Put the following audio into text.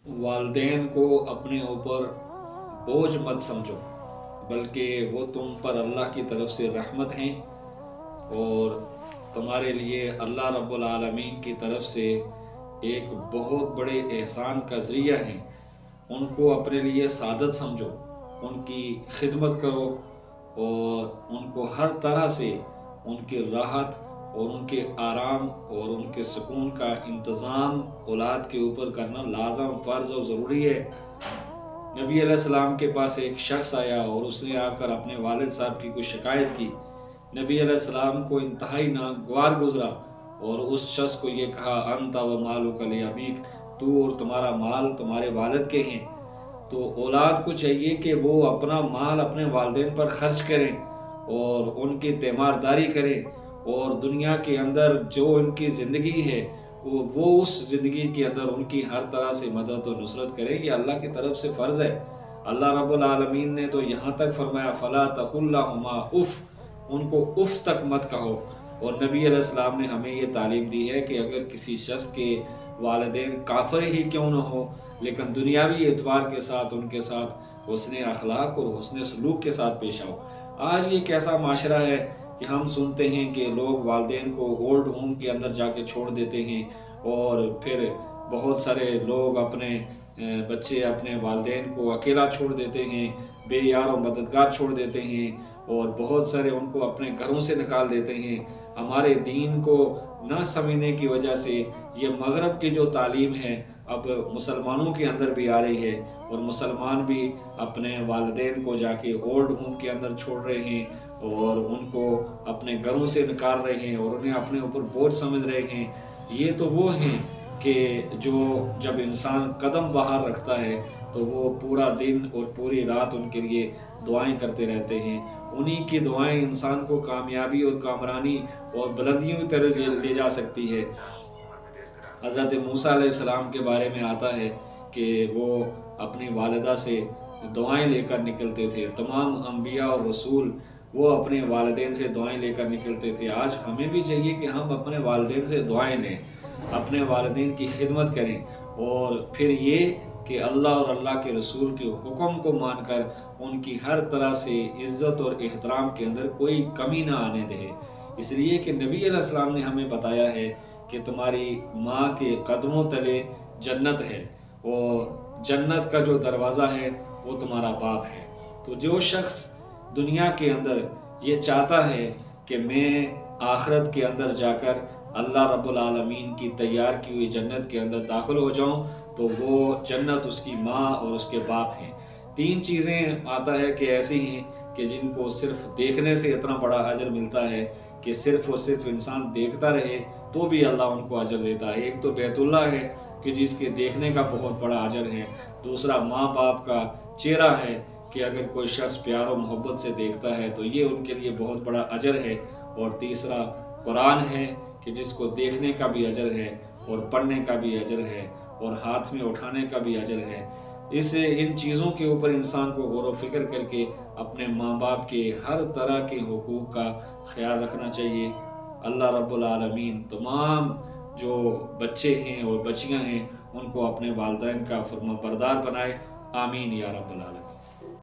والدین کو اپنے اوپر بوجھ مت سمجھو، بلکہ وہ تم پر اللہ کی طرف سے رحمت ہیں، اور تمہارے لیے اللہ رب العالمین کی طرف سے ایک بہت بڑے احسان کا ذریعہ ہیں۔ ان کو اپنے لیے سعادت سمجھو، ان کی خدمت کرو، اور ان کو ہر طرح سے ان کی راحت اور ان کے آرام اور ان کے سکون کا انتظام اولاد کے اوپر کرنا لازم، فرض اور ضروری ہے۔ نبی علیہ السلام کے پاس ایک شخص آیا اور اس نے آ کر اپنے والد صاحب کی کوئی شکایت کی۔ نبی علیہ السلام کو انتہائی ناگوار گزرا اور اس شخص کو یہ کہا، انت و مالک لابیک، تو اور تمہارا مال تمہارے والد کے ہیں۔ تو اولاد کو چاہیے کہ وہ اپنا مال اپنے والدین پر خرچ کریں اور ان کی تیمارداری کریں، اور دنیا کے اندر جو ان کی زندگی ہے وہ اس زندگی کے اندر ان کی ہر طرح سے مدد و نصرت کریں۔ یہ اللہ کی طرف سے فرض ہے۔ اللہ رب العالمین نے تو یہاں تک فرمایا، فَلَا تَقُلْ لَهُمَا اُف، ان کو اف تک مت کہو۔ اور نبی علیہ السلام نے ہمیں یہ تعلیم دی ہے کہ اگر کسی شخص کے والدین کافر ہی کیوں نہ ہو، لیکن دنیاوی اعتبار کے ساتھ ان کے ساتھ حسن اخلاق اور حسن سلوک کے ساتھ پیش آؤ۔ آج یہ کیسا معاشرہ ہے کہ ہم سنتے ہیں کہ لوگ والدین کو اولڈ ہوم کے اندر جا کے چھوڑ دیتے ہیں، اور پھر بہت سارے لوگ اپنے بچے اپنے والدین کو اکیلا چھوڑ دیتے ہیں، بے یار و مددگار چھوڑ دیتے ہیں، اور بہت سارے ان کو اپنے گھروں سے نکال دیتے ہیں۔ ہمارے دین کو نہ سمجھنے کی وجہ سے یہ مغرب کی جو تعلیم ہے اب مسلمانوں کے اندر بھی آ رہی ہے، اور مسلمان بھی اپنے والدین کو جا کے اولڈ ہوم کے اندر چھوڑ رہے ہیں، اور ان کو اپنے گھروں سے نکال رہے ہیں، اور انہیں اپنے اوپر بوجھ سمجھ رہے ہیں۔ یہ تو وہ ہیں کہ جو جب انسان قدم باہر رکھتا ہے تو وہ پورا دن اور پوری رات ان کے لیے دعائیں کرتے رہتے ہیں۔ انہی کی دعائیں انسان کو کامیابی اور کامرانی اور بلندیوں کی طرف لے جا سکتی ہے۔ حضرت موسیٰ علیہ السلام کے بارے میں آتا ہے کہ وہ اپنی والدہ سے دعائیں لے کر نکلتے تھے۔ تمام انبیاء اور رسول وہ اپنے والدین سے دعائیں لے کر نکلتے تھے۔ آج ہمیں بھی چاہیے کہ ہم اپنے والدین سے دعائیں لیں، اپنے والدین کی خدمت کریں، اور پھر یہ کہ اللہ اور اللہ کے رسول کے حکم کو مان کر ان کی ہر طرح سے عزت اور احترام کے اندر کوئی کمی نہ آنے دیں۔ اس لیے کہ نبی علیہ السلام نے ہمیں بتایا ہے کہ تمہاری ماں کے قدموں تلے جنت ہے، اور جنت کا جو دروازہ ہے وہ تمہارا باپ ہے۔ تو جو شخص دنیا کے اندر یہ چاہتا ہے کہ میں آخرت کے اندر جا کر اللہ رب العالمین کی تیار کی ہوئی جنت کے اندر داخل ہو جاؤں، تو وہ جنت اس کی ماں اور اس کے باپ ہیں۔ تین چیزیں آتا ہے کہ ایسی ہیں کہ جن کو صرف دیکھنے سے اتنا بڑا اجر ملتا ہے کہ صرف اور صرف انسان دیکھتا رہے تو بھی اللہ ان کو اجر دیتا ہے۔ ایک تو بیت اللہ ہے کہ جس کے دیکھنے کا بہت بڑا اجر ہے، دوسرا ماں باپ کا چہرہ ہے کہ اگر کوئی شخص پیار و محبت سے دیکھتا ہے تو یہ ان کے لیے بہت بڑا اجر ہے، اور تیسرا قرآن ہے کہ جس کو دیکھنے کا بھی اجر ہے اور پڑھنے کا بھی اجر ہے اور ہاتھ میں اٹھانے کا بھی اجر ہے۔ ان چیزوں کے اوپر انسان کو غور و فکر کر کے اپنے ماں باپ کے ہر طرح کے حقوق کا خیال رکھنا چاہیے۔ اللہ رب العالمین تمام جو بچے ہیں اور بچیاں ہیں ان کو اپنے والدین کا فرما بردار بنائے۔ آمین یا رب العالمین۔